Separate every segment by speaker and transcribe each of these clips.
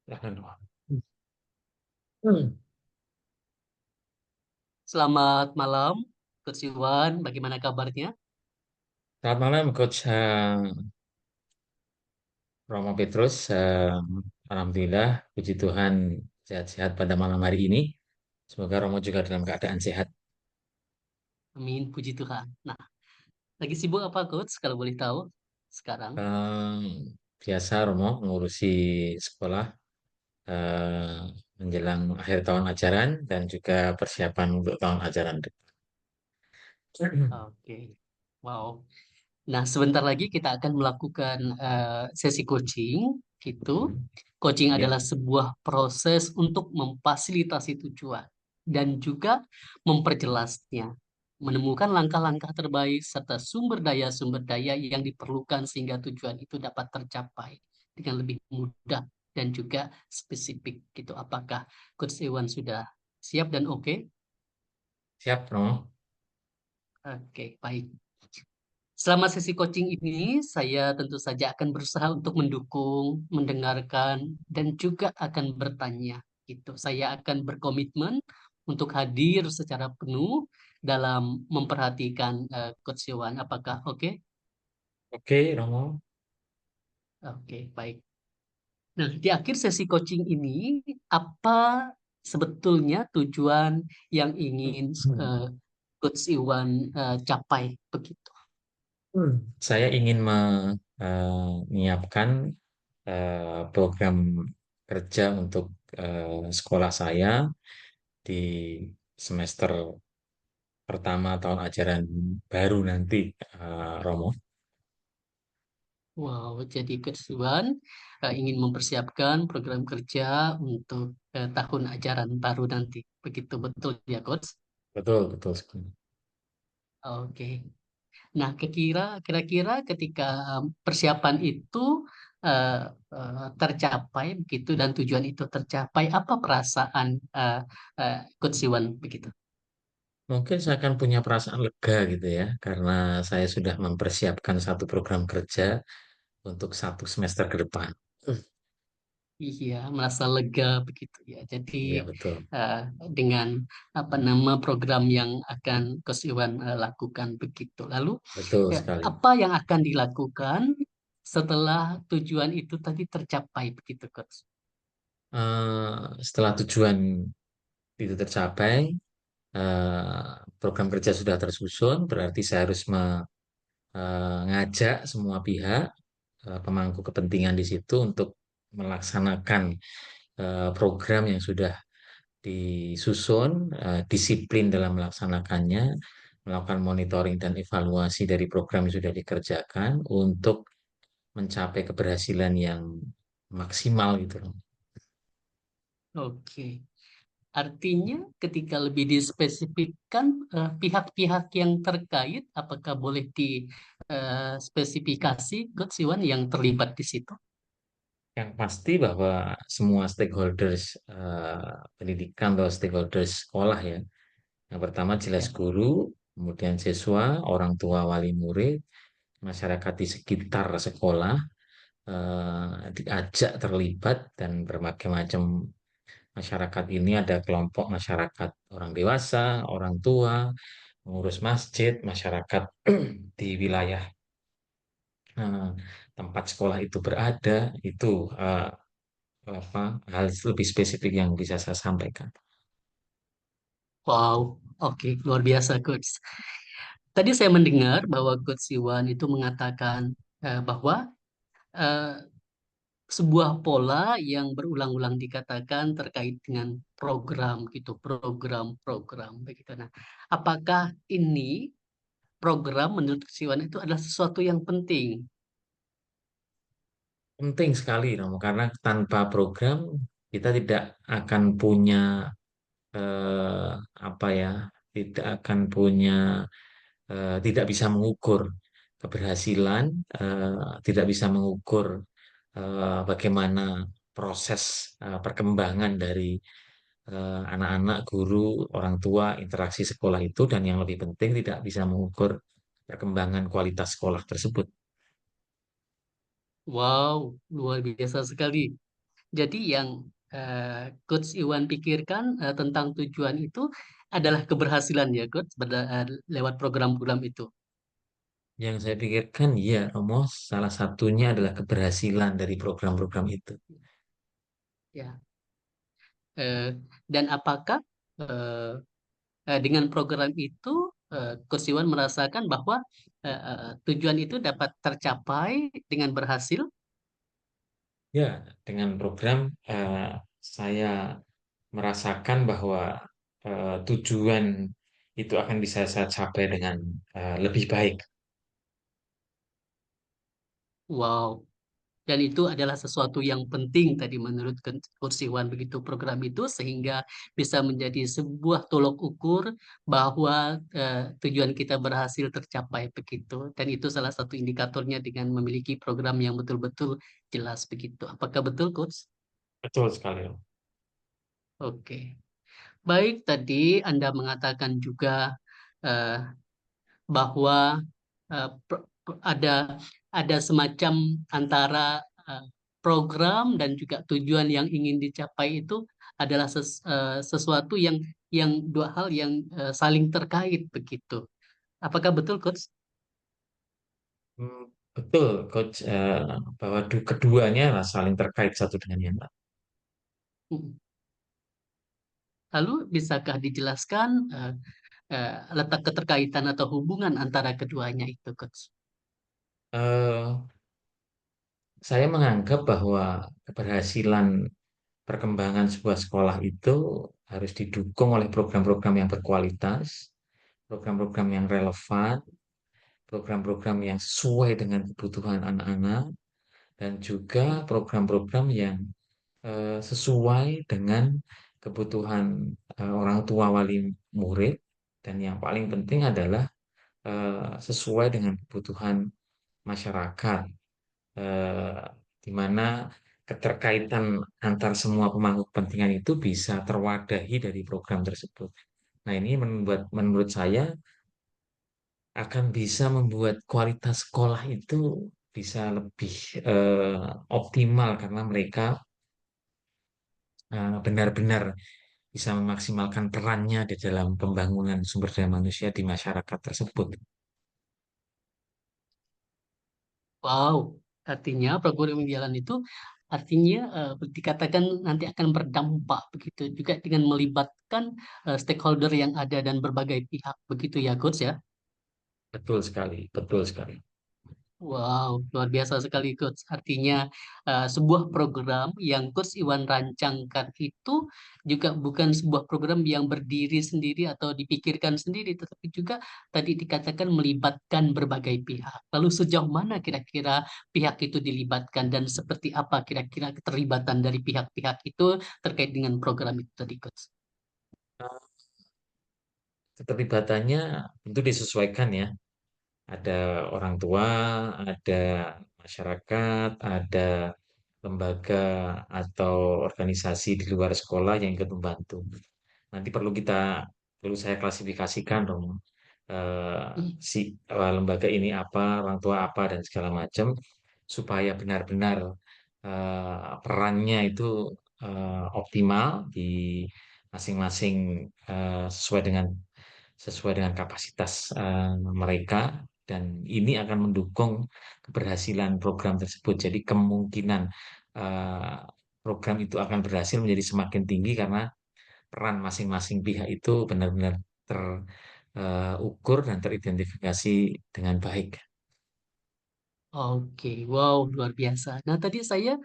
Speaker 1: Silahkan. Hmm.
Speaker 2: Selamat malam, Coach Iwan. Bagaimana kabarnya?
Speaker 1: Selamat malam, Coach Romo Petrus. Alhamdulillah, puji Tuhan sehat-sehat pada malam hari ini. Semoga Romo juga dalam keadaan sehat.
Speaker 2: Amin, puji Tuhan. Nah, lagi sibuk apa, Coach? Kalau boleh tahu sekarang.
Speaker 1: Biasa Romo mengurusi sekolah eh, menjelang akhir tahun ajaran dan juga persiapan untuk tahun ajaran depan.
Speaker 2: Oke. Wow. Nah, sebentar lagi kita akan melakukan sesi coaching. Itu, coaching
Speaker 1: Ya,
Speaker 2: adalah sebuah proses untuk memfasilitasi tujuan dan juga memperjelasnya, menemukan langkah-langkah terbaik serta sumber daya yang diperlukan sehingga tujuan itu dapat tercapai dengan lebih mudah dan juga spesifik. Gitu. Apakah Coach Iwan sudah siap dan oke?
Speaker 1: siap Romo.
Speaker 2: Oke, baik. Selama sesi coaching ini, saya tentu saja akan berusaha untuk mendukung, mendengarkan, dan juga akan bertanya. Gitu. Saya akan berkomitmen untuk hadir secara penuh dalam memperhatikan Coach Iwan. Apakah oke?
Speaker 1: Oke, Romo.
Speaker 2: Oke, baik. Nah, di akhir sesi coaching ini, apa sebetulnya tujuan yang ingin Coach Iwan capai begitu?
Speaker 1: Saya ingin menyiapkan program kerja untuk sekolah saya di semester pertama tahun ajaran baru nanti, Romo.
Speaker 2: Wow, jadi Coach Iwan ingin mempersiapkan program kerja untuk tahun ajaran baru nanti. Begitu betul ya, Coach?
Speaker 1: Betul, betul sekali.
Speaker 2: Oke. Nah, kira-kira ketika persiapan itu eh, tercapai begitu dan tujuan itu tercapai, apa perasaan Coach Iwan begitu?
Speaker 1: Mungkin saya akan punya perasaan lega gitu ya, karena saya sudah mempersiapkan satu program kerja untuk satu semester ke depan.
Speaker 2: Iya, merasa lega begitu ya. Jadi
Speaker 1: Iya, betul.
Speaker 2: eh, dengan apa nama program yang akan Coach Iwan lakukan begitu. Lalu
Speaker 1: Betul sekali.
Speaker 2: apa yang akan dilakukan setelah tujuan itu tadi tercapai begitu, Coach?
Speaker 1: Setelah tujuan itu tercapai, program kerja sudah tersusun, berarti saya harus mengajak semua pihak, pemangku kepentingan di situ untuk melaksanakan program yang sudah disusun, disiplin dalam melaksanakannya, melakukan monitoring dan evaluasi dari program yang sudah dikerjakan untuk mencapai keberhasilan yang maksimal gitu loh.
Speaker 2: Oke. Artinya ketika lebih dispesifikkan pihak-pihak yang terkait, apakah boleh dispesifikasi, Coach Iwan yang terlibat di situ?
Speaker 1: Yang pasti bahwa semua stakeholders pendidikan atau stakeholders sekolah ya. Yang pertama jelas
Speaker 2: Ya.
Speaker 1: guru, kemudian siswa, orang tua, wali murid, masyarakat di sekitar sekolah diajak terlibat dan berbagai macam masyarakat ini ada kelompok masyarakat orang dewasa, orang tua, pengurus masjid, masyarakat di wilayah eh, tempat sekolah itu berada, itu eh, apa hal lebih spesifik yang bisa saya sampaikan.
Speaker 2: Wow, oke, luar biasa, Coach. Tadi saya mendengar bahwa Coach Iwan itu mengatakan bahwa eh, sebuah pola yang berulang-ulang dikatakan terkait dengan program gitu, program begitu. Nah, apakah ini program menurut Coach Iwan itu adalah sesuatu yang penting?
Speaker 1: Penting sekali, Romo, karena tanpa program kita tidak akan punya eh, apa ya, tidak akan punya, tidak bisa mengukur keberhasilan, tidak bisa mengukur bagaimana proses perkembangan dari anak-anak, guru, orang tua, interaksi sekolah itu, dan yang lebih penting tidak bisa mengukur perkembangan kualitas sekolah tersebut.
Speaker 2: Wow, luar biasa sekali. Jadi yang Coach Iwan pikirkan tentang tujuan itu adalah keberhasilan ya Coach lewat program-program itu.
Speaker 1: Yang saya pikirkan, ya Romo, salah satunya adalah keberhasilan dari program-program itu.
Speaker 2: Ya. Eh, dan apakah eh, dengan program itu Coach Iwan merasakan bahwa tujuan itu dapat tercapai dengan berhasil?
Speaker 1: Ya, dengan program saya merasakan bahwa tujuan itu akan bisa saya capai dengan lebih baik.
Speaker 2: Wow. Dan itu adalah sesuatu yang penting tadi menurut Coach Iwan begitu program itu sehingga bisa menjadi sebuah tolok ukur bahwa tujuan kita berhasil tercapai begitu. Dan itu salah satu indikatornya dengan memiliki program yang betul-betul jelas begitu. Apakah betul Coach?
Speaker 1: Betul sekali, Romo.
Speaker 2: Oke. Baik, tadi Anda mengatakan juga eh, bahwa ada semacam antara eh, program dan juga tujuan yang ingin dicapai itu adalah sesuatu yang dua hal yang saling terkait begitu. Apakah betul, Coach?
Speaker 1: Hmm, betul, Coach, bahwa keduanya lah saling terkait satu dengan yang lain.
Speaker 2: Hmm. Lalu bisakah dijelaskan letak keterkaitan atau hubungan antara keduanya itu, Coach?
Speaker 1: Eh, saya menganggap bahwa keberhasilan perkembangan sebuah sekolah itu harus didukung oleh program-program yang berkualitas, program-program yang relevan, program-program yang sesuai dengan kebutuhan anak-anak, dan juga program-program yang sesuai dengan kebutuhan orang tua wali murid, dan yang paling penting adalah sesuai dengan kebutuhan masyarakat, eh, di mana keterkaitan antar semua pemangku kepentingan itu bisa terwadahi dari program tersebut. Nah, ini menurut saya akan bisa membuat kualitas sekolah itu bisa lebih optimal karena mereka benar-benar bisa memaksimalkan perannya di dalam pembangunan sumber daya manusia di masyarakat tersebut.
Speaker 2: Wow, artinya program yang jalan itu artinya dikatakan nanti akan berdampak begitu juga dengan melibatkan stakeholder yang ada dan berbagai pihak begitu ya Coach ya.
Speaker 1: Betul sekali, betul sekali.
Speaker 2: Wow, luar biasa sekali Coach. Artinya sebuah program yang Coach Iwan rancangkan itu juga bukan sebuah program yang berdiri sendiri atau dipikirkan sendiri, tetapi juga tadi dikatakan melibatkan berbagai pihak. Lalu sejauh mana kira-kira pihak itu dilibatkan dan seperti apa kira-kira keterlibatan dari pihak-pihak itu terkait dengan program itu tadi Coach?
Speaker 1: Keterlibatannya tentu disesuaikan ya. Ada orang tua, ada masyarakat, ada lembaga atau organisasi di luar sekolah yang ikut membantu. Nanti perlu saya klasifikasikan dong, eh,
Speaker 2: Hmm.
Speaker 1: si lembaga ini apa, orang tua apa dan segala macam supaya benar-benar perannya itu optimal di masing-masing, sesuai dengan kapasitas mereka, dan ini akan mendukung keberhasilan program tersebut. Jadi kemungkinan eh, program itu akan berhasil menjadi semakin tinggi karena peran masing-masing pihak itu benar-benar terukur dan teridentifikasi dengan baik.
Speaker 2: Oke, wow, luar biasa. Nah, tadi saya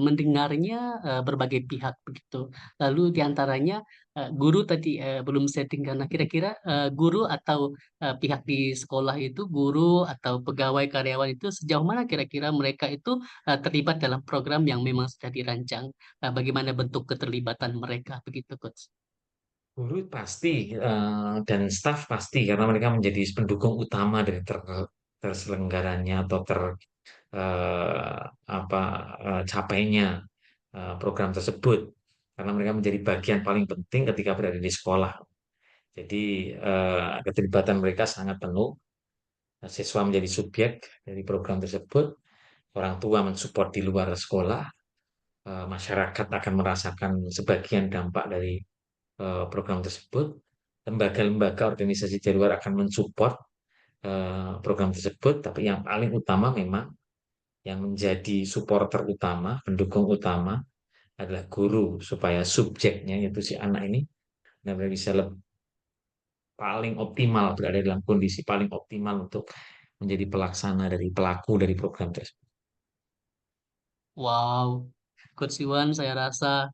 Speaker 2: mendengarnya berbagai pihak begitu. Lalu diantaranya guru tadi belum setting karena kira-kira guru atau pihak di sekolah itu, guru atau pegawai karyawan itu sejauh mana kira-kira mereka itu terlibat dalam program yang memang sudah dirancang. Bagaimana bentuk keterlibatan mereka begitu, Coach?
Speaker 1: Guru pasti, dan staf pasti karena mereka menjadi pendukung utama dari terselenggaranya atau eh, apa capainya program tersebut, karena mereka menjadi bagian paling penting ketika berada di sekolah. Jadi keterlibatan mereka sangat penuh. Siswa menjadi subjek dari program tersebut, orang tua mensupport di luar sekolah, masyarakat akan merasakan sebagian dampak dari program tersebut. Lembaga-lembaga organisasi di luar akan mensupport program tersebut, tapi yang paling utama memang yang menjadi supporter utama, pendukung utama adalah guru supaya subjeknya yaitu si anak ini benar-benar bisa paling optimal berada dalam kondisi paling optimal untuk menjadi pelaksana dari pelaku dari program tersebut.
Speaker 2: Wow, Coach Iwan saya rasa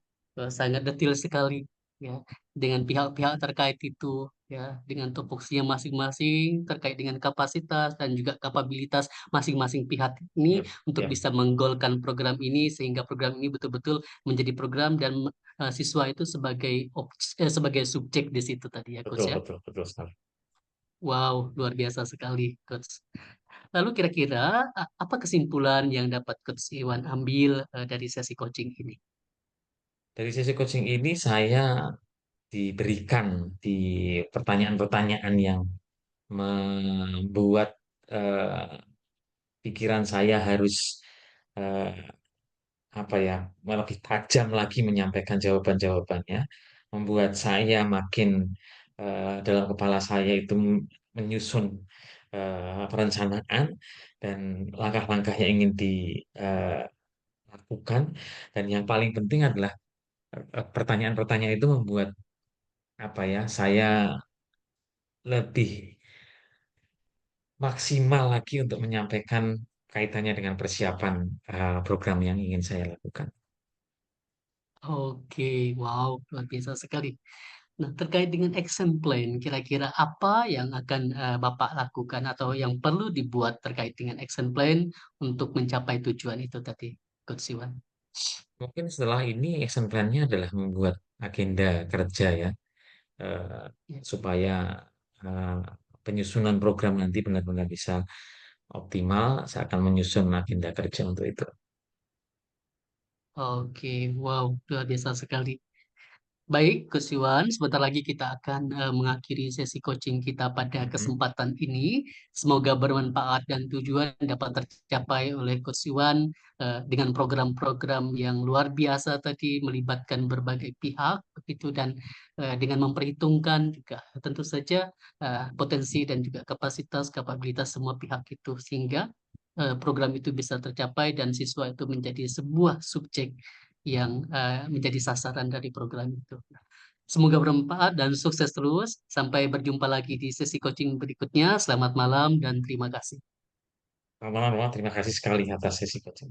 Speaker 2: sangat detail sekali ya dengan pihak-pihak terkait itu ya dengan tupoksinya masing-masing terkait dengan kapasitas dan juga kapabilitas masing-masing pihak ini
Speaker 1: Ya,
Speaker 2: untuk
Speaker 1: ya,
Speaker 2: bisa menggolkan program ini sehingga program ini betul-betul menjadi program dan siswa itu sebagai subjek di situ tadi ya Coach
Speaker 1: betul,
Speaker 2: ya.
Speaker 1: betul, betul sekali.
Speaker 2: Wow, luar biasa sekali Coach. Lalu kira-kira apa kesimpulan yang dapat Coach Iwan ambil dari sesi coaching ini?
Speaker 1: Dari sisi coaching ini saya diberikan di pertanyaan-pertanyaan yang membuat eh, pikiran saya harus eh, apa ya lebih tajam lagi menyampaikan jawaban-jawabannya, membuat saya makin dalam kepala saya itu menyusun perencanaan dan langkah-langkah yang ingin dilakukan, dan yang paling penting adalah pertanyaan-pertanyaan itu membuat apa ya saya lebih maksimal lagi untuk menyampaikan kaitannya dengan persiapan program yang ingin saya lakukan.
Speaker 2: Oke, wow, luar biasa sekali. Nah, terkait dengan action plan, kira-kira apa yang akan Bapak lakukan atau yang perlu dibuat terkait dengan action plan untuk mencapai tujuan itu tadi, Coach Iwan?
Speaker 1: Mungkin setelah ini action plan-nya adalah membuat agenda kerja ya, eh,
Speaker 2: Ya.
Speaker 1: supaya eh, penyusunan program nanti benar-benar bisa optimal. Saya akan menyusun agenda kerja untuk itu.
Speaker 2: Oke, wow, luar biasa sekali. Baik, Coach Iwan, sebentar lagi kita akan mengakhiri sesi coaching kita pada
Speaker 1: Mhm.
Speaker 2: kesempatan ini. Semoga bermanfaat dan tujuan dapat tercapai oleh Coach Iwan dengan program-program yang luar biasa tadi melibatkan berbagai pihak begitu dan dengan memperhitungkan juga tentu saja potensi dan juga kapasitas kapabilitas semua pihak itu sehingga program itu bisa tercapai dan siswa itu menjadi sebuah subjek yang menjadi sasaran dari program itu. Semoga bermanfaat dan sukses terus. Sampai berjumpa lagi di sesi coaching berikutnya. Selamat malam dan terima kasih.
Speaker 1: Selamat malam, terima kasih sekali atas sesi coaching.